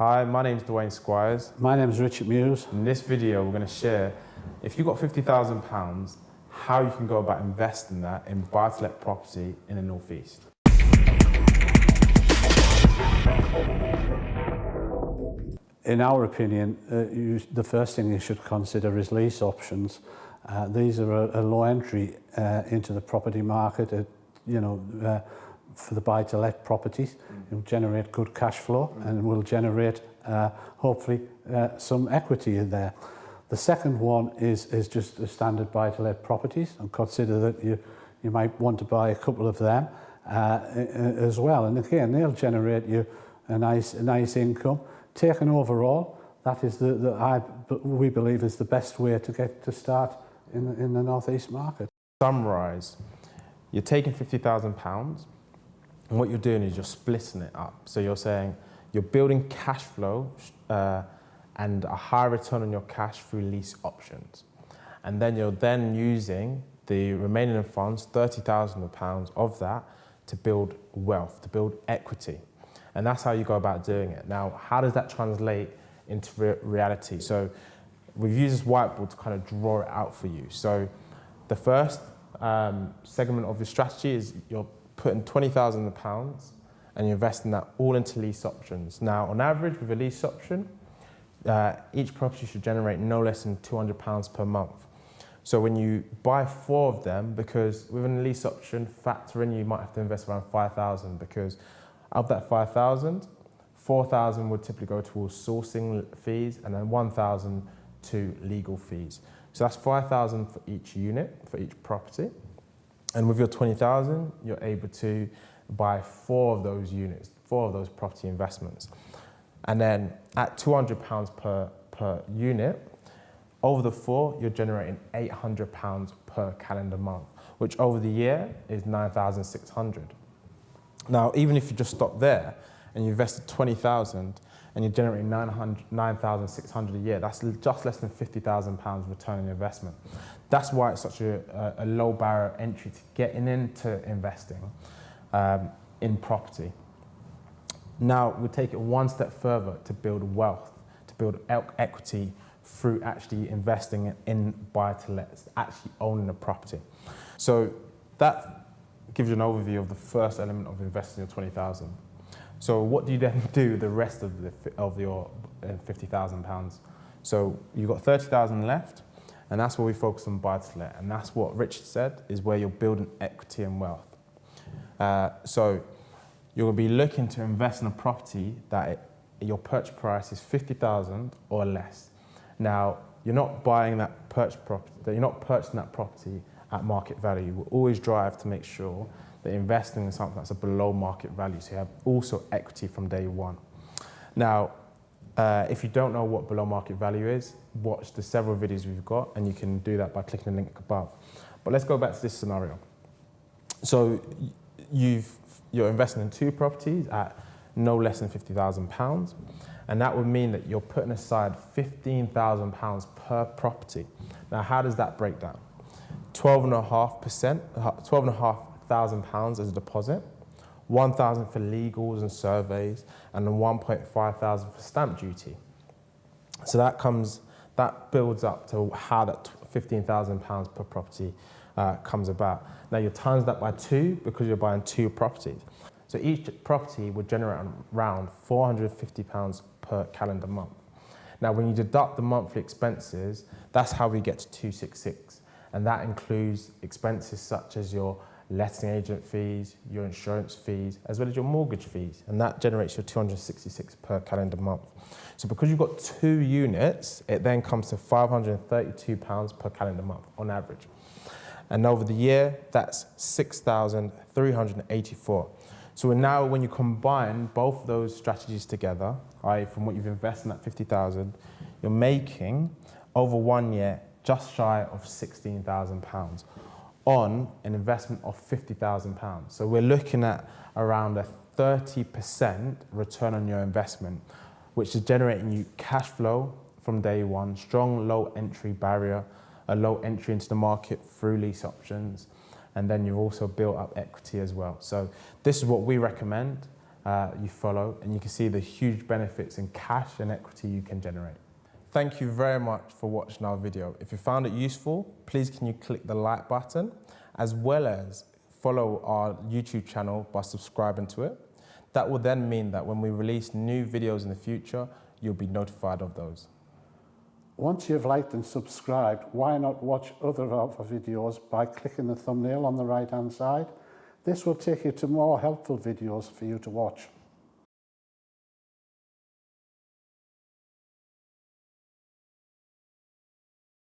Hi, my name's Dwayne Squires. My name is Richard Muse. In this video, we're going to share, if you've got £50,000, how you can go about investing that in buy-to-let property in the North East. In our opinion, the first thing you should consider is lease options. These are a low entry into the property market, for the buy-to-let properties. It will generate good cash flow and will generate, hopefully, some equity in there. The second one is just the standard buy-to-let properties, and consider that you might want to buy a couple of them as well. And again, they'll generate you a nice income. Taken overall, that is we believe is the best way to get to start in the North East market. Summarise, you're taking £50,000, and what you're doing is you're splitting it up. So you're saying you're building cash flow and a high return on your cash through lease options. And then you're using the remaining funds, £30,000 of that, to build wealth, to build equity. And that's how you go about doing it. Now, how does that translate into reality? So we've used this whiteboard to kind of draw it out for you. So the first segment of your strategy is you're putting £20,000 and you're investing that all into lease options. Now, on average, with a lease option, each property should generate no less than £200 per month. So when you buy 4 of them, because within a lease option, factor in you might have to invest around £5,000, because of that £5,000, £4,000 would typically go towards sourcing fees, and then £1,000 to legal fees. So that's £5,000 for each unit, for each property. And with your £20,000, you're able to buy 4 of those units, 4 of those property investments. And then at £200 per unit, over the 4, you're generating £800 per calendar month, which over the year is £9,600. Now, even if you just stop there and you invested £20,000 and you're generating £9,600 a year, that's just less than £50,000 return on investment. That's why it's such a low barrier entry to getting into investing in property. Now, we take it one step further to build wealth, to build equity through actually investing in buy-to-lets, actually owning a property. So that gives you an overview of the first element of investing your £20,000. So what do you then do with the rest of your £50,000? So you've got £30,000 left, and that's where we focus on buy-to-let, and that's what Richard said is where you're building equity and wealth. So you'll be looking to invest in a property that your purchase price is £50,000 or less. Now, you're not buying that you're not purchasing that property at market value. We'll always drive to make sure that investing in something that's a below market value, so you have also equity from day one. Now, if you don't know what below market value is, watch the several videos we've got, and you can do that by clicking the link above. But let's go back to this scenario. So you're investing in 2 properties at no less than £50,000, and that would mean that you're putting aside £15,000 per property. Now, how does that break down? £12,500 as a deposit, £1,000 for legals and surveys, and then £1,500 for stamp duty. So that builds up to how that £15,000 per property comes about. Now, you times that by 2 because you're buying 2 properties. So each property would generate around £450 per calendar month. Now, when you deduct the monthly expenses, that's how we get to 266. And that includes expenses such as your letting agent fees, your insurance fees, as well as your mortgage fees. And that generates your 266 per calendar month. So because you've got 2 units, it then comes to £532 per calendar month on average. And over the year, that's £6,384. So now when you combine both those strategies together, i.e. from what you've invested in that £50,000, you're making over 1 year just shy of £16,000 on an investment of £50,000. So we're looking at around a 30% return on your investment, which is generating you cash flow from day one, strong low entry barrier, a low entry into the market through lease options, and then you've also built up equity as well. So this is what we recommend. you follow, and you can see the huge benefits in cash and equity you can generate. Thank you very much for watching our video. If you found it useful, please can you click the like button, as well as follow our YouTube channel by subscribing to it. That will then mean that when we release new videos in the future, you'll be notified of those. Once you've liked and subscribed, why not watch other of our videos by clicking the thumbnail on the right hand side? This will take you to more helpful videos for you to watch.